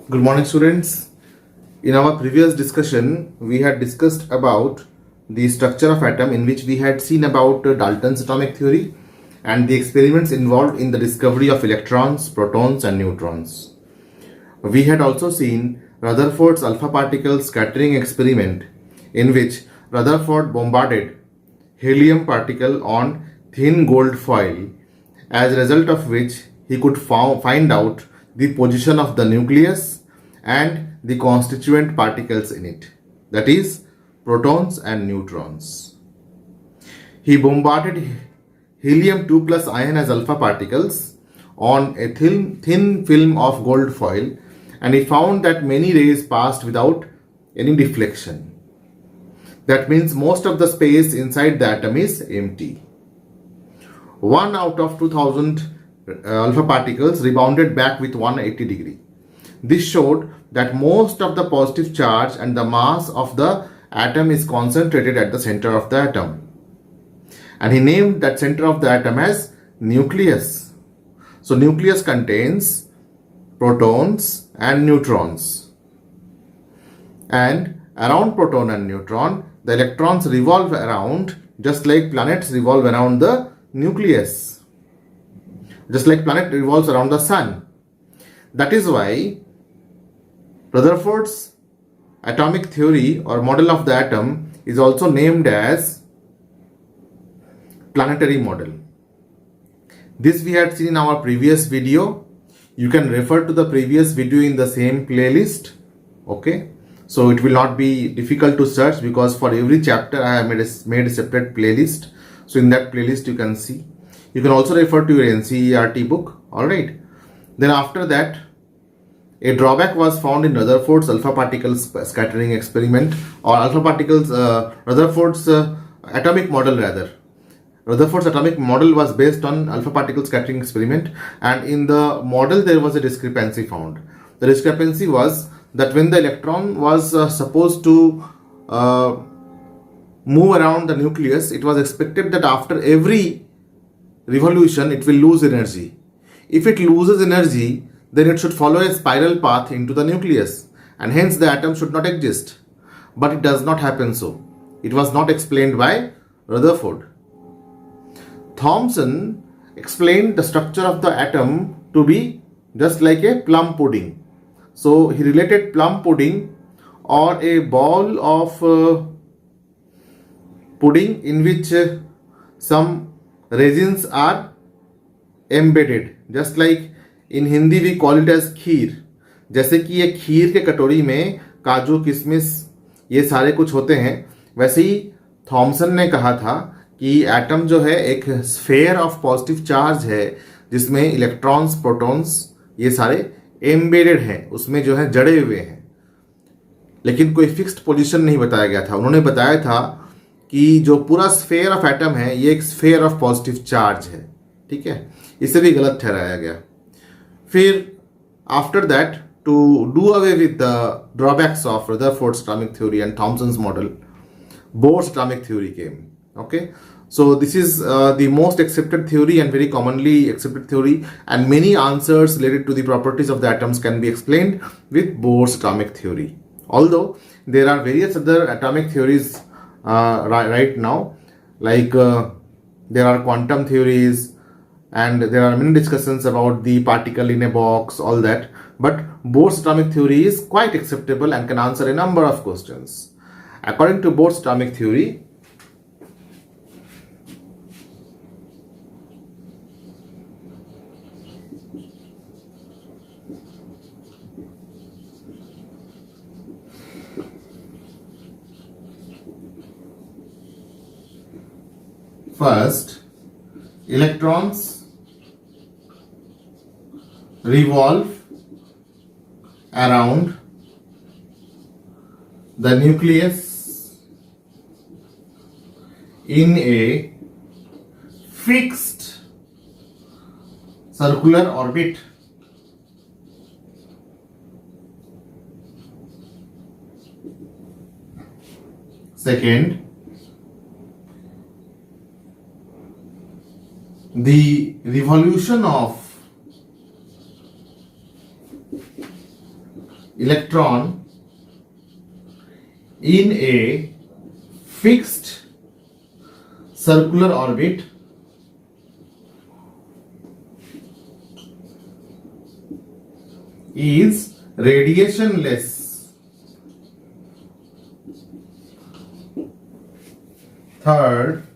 Good morning, students. In our previous discussion, we had discussed about the structure of atom, in which we had seen about Dalton's atomic theory and the experiments involved in the discovery of electrons, protons and neutrons. We had also seen Rutherford's alpha particle scattering experiment, in which Rutherford bombarded helium particle on thin gold foil, as a result of which he could find out the position of the nucleus and the constituent particles in it, that is, protons and neutrons. He bombarded helium 2 plus ion as alpha particles on a thin film of gold foil, and he found that many rays passed without any deflection. That means most of the space inside the atom is empty. 1 out of 2000 alpha particles rebounded back with 180 degree. This showed that most of the positive charge and the mass of the atom is concentrated at the center of the atom. And he named that center of the atom as nucleus. So nucleus contains protons and neutrons. And around proton and neutron, the electrons revolve around, just like planets revolve around the nucleus, just like planet revolves around the sun. That is why Rutherford's atomic theory or model of the atom is also named as planetary model. This we had seen in our previous video. You can refer to the previous video in the same playlist. Okay, so it will not be difficult to search, because for every chapter I have made a separate playlist. So in that playlist you can see. You can also refer to your NCERT book. Alright. Then after that, a drawback was found in Rutherford's alpha particles scattering experiment, or alpha particles, Rutherford's atomic model rather. Rutherford's atomic model was based on alpha particle scattering experiment, and in the model there was a discrepancy found. The discrepancy was that when the electron was supposed to move around the nucleus, it was expected that after every revolution it will lose energy. If it loses energy, then it should follow a spiral path into the nucleus, and hence the atom should not exist. But it does not happen so. It was not explained by Rutherford. Thomson explained the structure of the atom to be just like a plum pudding. So he related plum pudding or a ball of pudding in which some resins are embedded, just like in Hindi we call it as खीर. जैसे कि ये खीर के कटोरी में काजू किशमिश ये सारे कुछ होते हैं, वैसे ही थॉमसन ने कहा था कि एटम जो है एक स्फेयर ऑफ पॉजिटिव चार्ज है, जिसमें इलेक्ट्रॉन्स, प्रोटॉन्स ये सारे एम्बेडेड हैं, उसमें जो है जड़े हुए हैं, लेकिन कोई फिक्स्ड पोजीशन नहीं बताया गया था. उन्होंने बताया था कि जो पूरा स्फेयर ऑफ एटम है ये एक स्फेयर ऑफ पॉजिटिव चार्ज है. ठीक है, इसे भी गलत ठहराया गया. फिर after that, to do away with the drawbacks of Rutherford's atomic theory and Thomson's model, Bohr's atomic theory came. Okay, so this is the most accepted theory and very commonly accepted theory, and many answers related to the properties of the atoms can be explained with Bohr's atomic theory. Although there are various other atomic theories right now, like there are quantum theories, and there are many discussions about the particle in a box, all that. But Bohr's atomic theory is quite acceptable and can answer a number of questions. According to Bohr's atomic theory, first, electrons revolve around the nucleus in a fixed circular orbit. Second, the revolution of electron in a fixed circular orbit is radiationless. Third,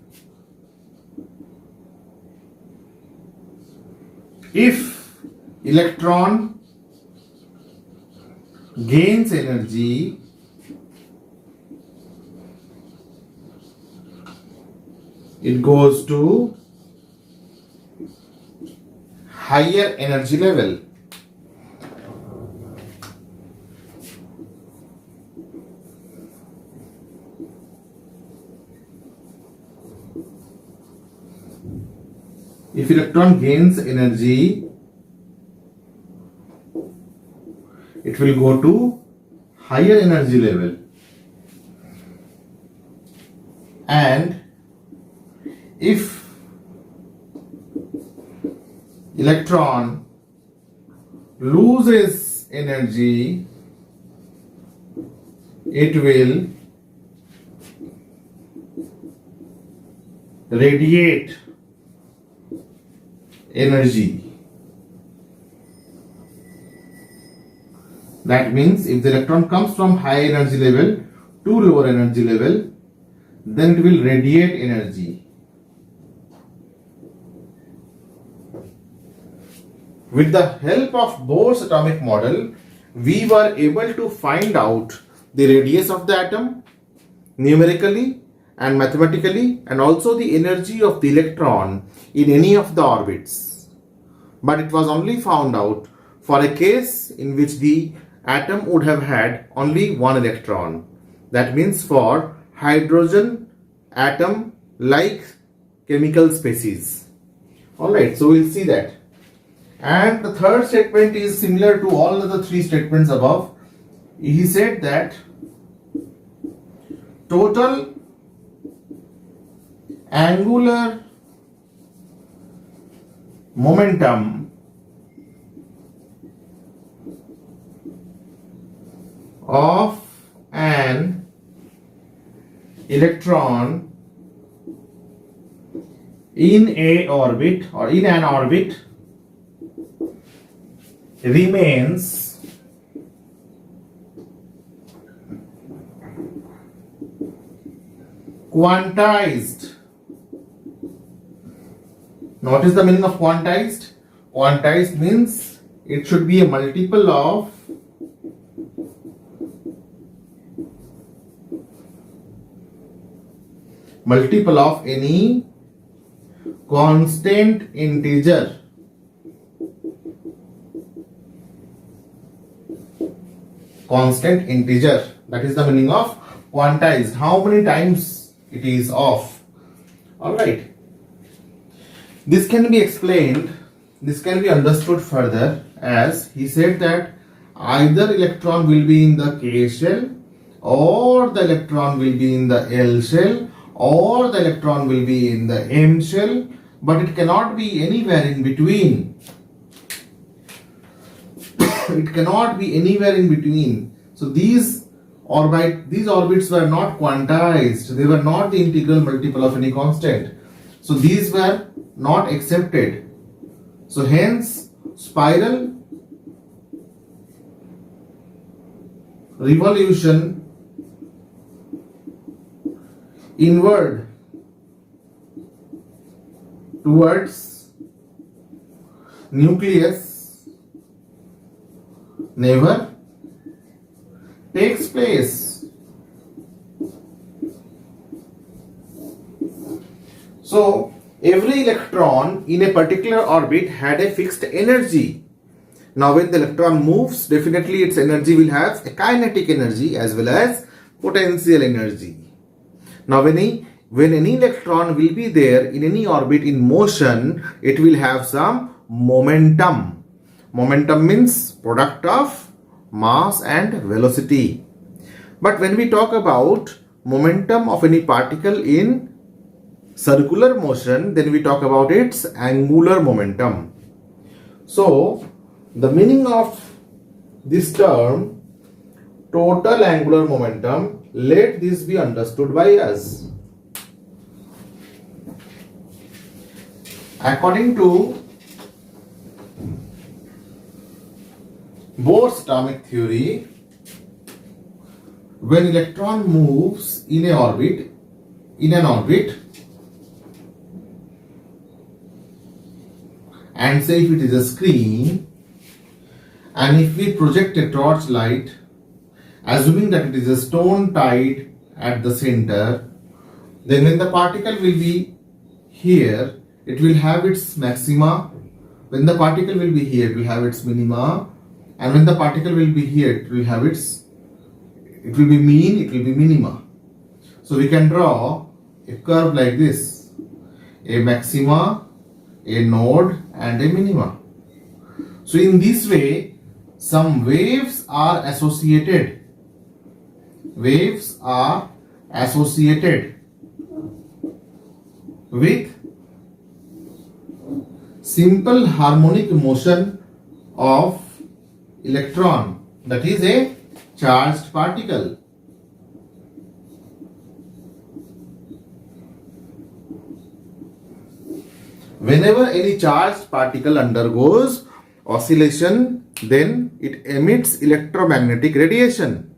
if electron gains energy, it goes to higher energy level. If electron gains energy, it will go to higher energy level. And if electron loses energy, it will radiate energy. That means if the electron comes from high energy level to lower energy level, then it will radiate energy. With the help of Bohr's atomic model, we were able to find out the radius of the atom numerically and mathematically, and also the energy of the electron in any of the orbits. But it was only found out for a case in which the atom would have had only one electron. That means for hydrogen atom like chemical species. Alright, so we'll see that. And the third statement is similar to all the three statements above. He said that total angular momentum of an electron in a orbit or in an orbit remains quantized. Now, what is the meaning of quantized? Quantized means it should be a multiple of any constant integer. Constant integer. That is the meaning of quantized. How many times it is of. Alright. This can be explained, this can be understood further as he said that either electron will be in the K shell, or the electron will be in the L shell, or the electron will be in the M shell, but it cannot be anywhere in between. It cannot be anywhere in between. So these orbits were not quantized. They were not the integral multiple of any constant. So these were not accepted. So hence spiral revolution inward towards nucleus never takes place. So every electron in a particular orbit had a fixed energy. Now when the electron moves, definitely its energy will have a kinetic energy as well as potential energy. Now when any electron will be there in any orbit in motion, it will have some momentum. Momentum means product of mass and velocity. But when we talk about momentum of any particle in circular motion, then we talk about its angular momentum. So the meaning of this term total angular momentum. Let this be understood by us. According to Bohr's atomic theory, when electron moves in an orbit, and say if it is a screen, and if we project a torchlight, assuming that it is a stone tied at the center, then when the particle will be here, it will have its maxima. When the particle will be here, it will have its minima. And when the particle will be here, it will have its, it will be mean, it will be minima. So we can draw a curve like this, a maxima, a node and a minima. So in this way, some waves are associated. Waves are associated with simple harmonic motion of electron, that is a charged particle. Whenever any charged particle undergoes oscillation, then it emits electromagnetic radiation.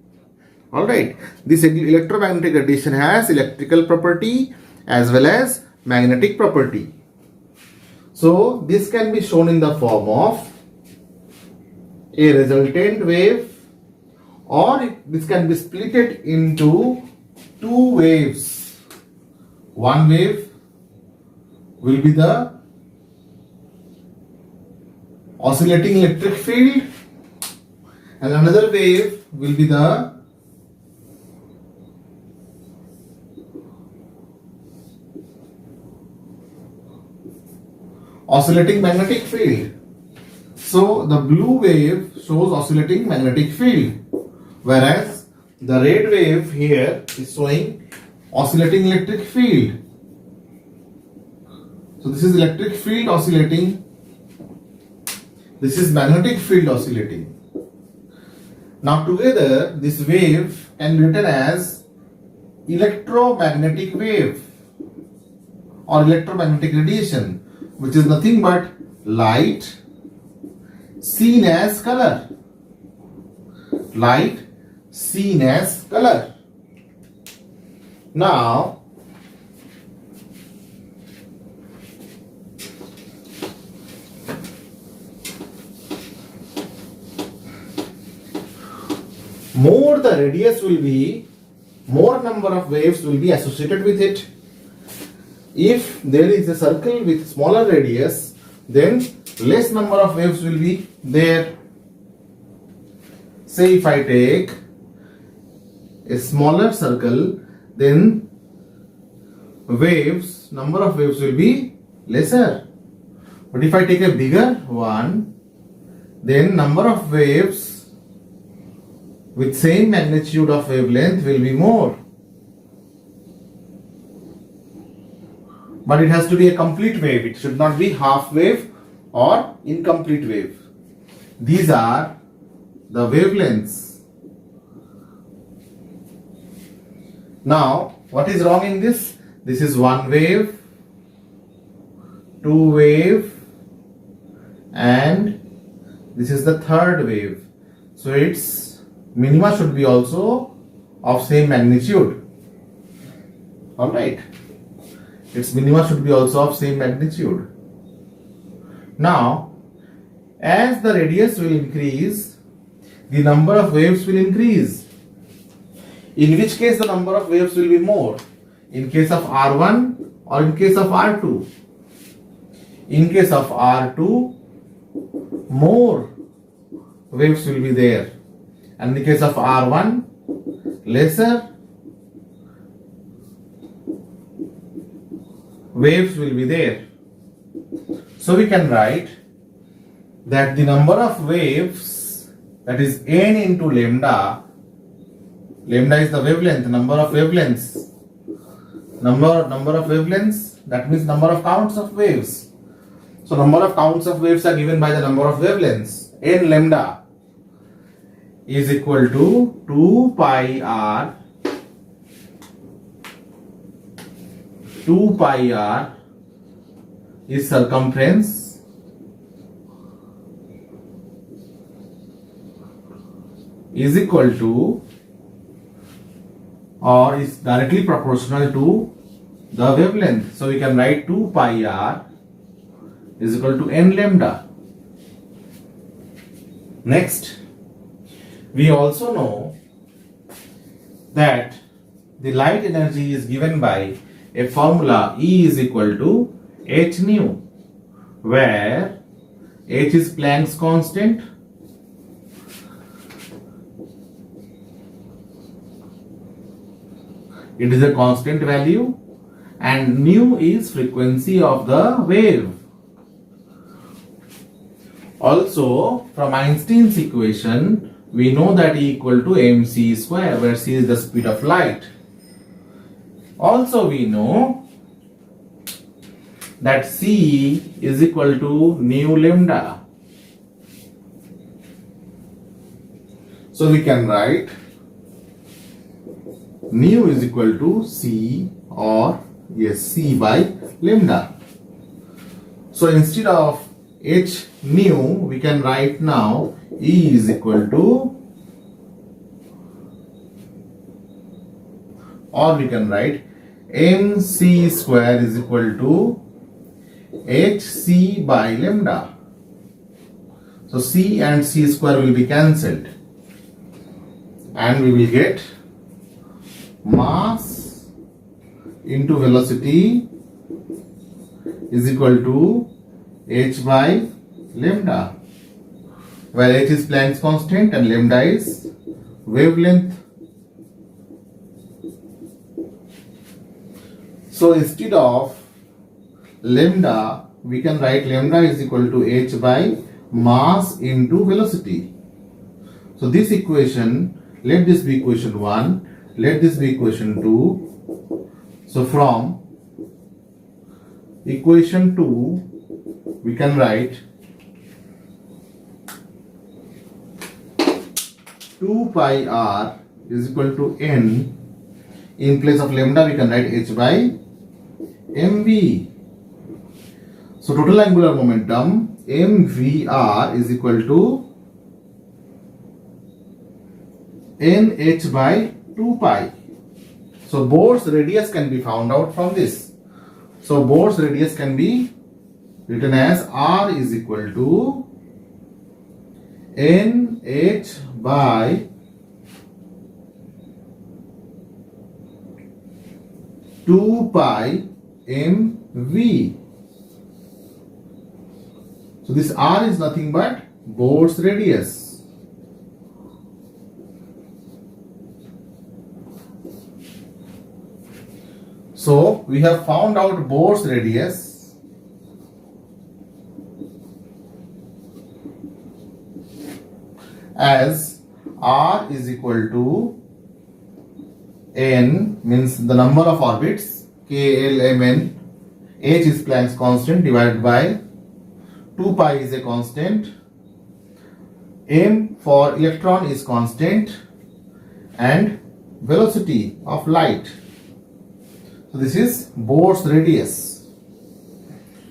Alright, this electromagnetic radiation has electrical property as well as magnetic property. So this can be shown in the form of a resultant wave, or this can be split into two waves. One wave will be the oscillating electric field and another wave will be the oscillating magnetic field. So the blue wave shows oscillating magnetic field, whereas the red wave here is showing oscillating electric field. So this is electric field oscillating, this is magnetic field oscillating. Now together this wave can be written as electromagnetic wave or electromagnetic radiation, which is nothing but light seen as color. Light seen as color. Now more the radius will be, more number of waves will be associated with it. If there is a circle with smaller radius, then less number of waves will be there. Say if I take a smaller circle, then waves, number of waves will be lesser. But if I take a bigger one, then number of waves with same magnitude of wavelength will be more. But it has to be a complete wave. It should not be half wave or incomplete wave. These are the wavelengths. Now, what is wrong in this? This is one wave, two wave, and this is the third wave. So its minima should be also of same magnitude. Alright. Its minima should be also of same magnitude. Now, as the radius will increase, the number of waves will increase. In which case the number of waves will be more? In case of R1 or in case of R2? In case of R2, more waves will be there. And in the case of R1, lesser waves will be there. So we can write that the number of waves, that is n into lambda, lambda is the wavelength, number of wavelengths, number of wavelengths, that means number of counts of waves. So number of counts of waves are given by the number of wavelengths, n lambda. is equal to 2 pi r 2 pi r is circumference is equal to or is directly proportional to the wavelength. So we can write 2 pi r is equal to n lambda. Next, we also know that the light energy is given by a formula E is equal to h nu, where h is Planck's constant, it is a constant value, and nu is frequency of the wave. Also, from Einstein's equation, we know that E equal to mc square, where c is the speed of light. Also, we know that c is equal to nu lambda. So we can write nu is equal to c or c by lambda. So instead of h nu, we can write now E is equal to, or we can write mc square is equal to hc by lambda. So c and c square will be cancelled, and we will get mass into velocity is equal to h by lambda, where h is Planck's constant and lambda is wavelength. So instead of lambda, we can write lambda is equal to h by mass into velocity. So this equation, let this be equation 1, let this be equation 2. So from equation 2, we can write 2 pi r is equal to n. In place of lambda, we can write h by mv. So total angular momentum mvr is equal to nh by 2 pi. So Bohr's radius can be found out from this. So Bohr's radius can be written as r is equal to nh by 2 pi mv. So this r is nothing but Bohr's radius. So we have found out Bohr's radius as r is equal to n, means the number of orbits, k, l, m, n. H is Planck's constant divided by 2 pi is a constant, m for electron is constant, and velocity of light. So this is Bohr's radius.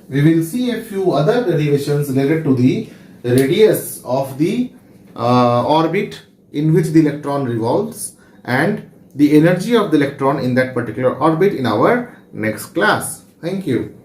We will see a few other derivations related to the radius of the orbit in which the electron revolves and the energy of the electron in that particular orbit in our next class. Thank you.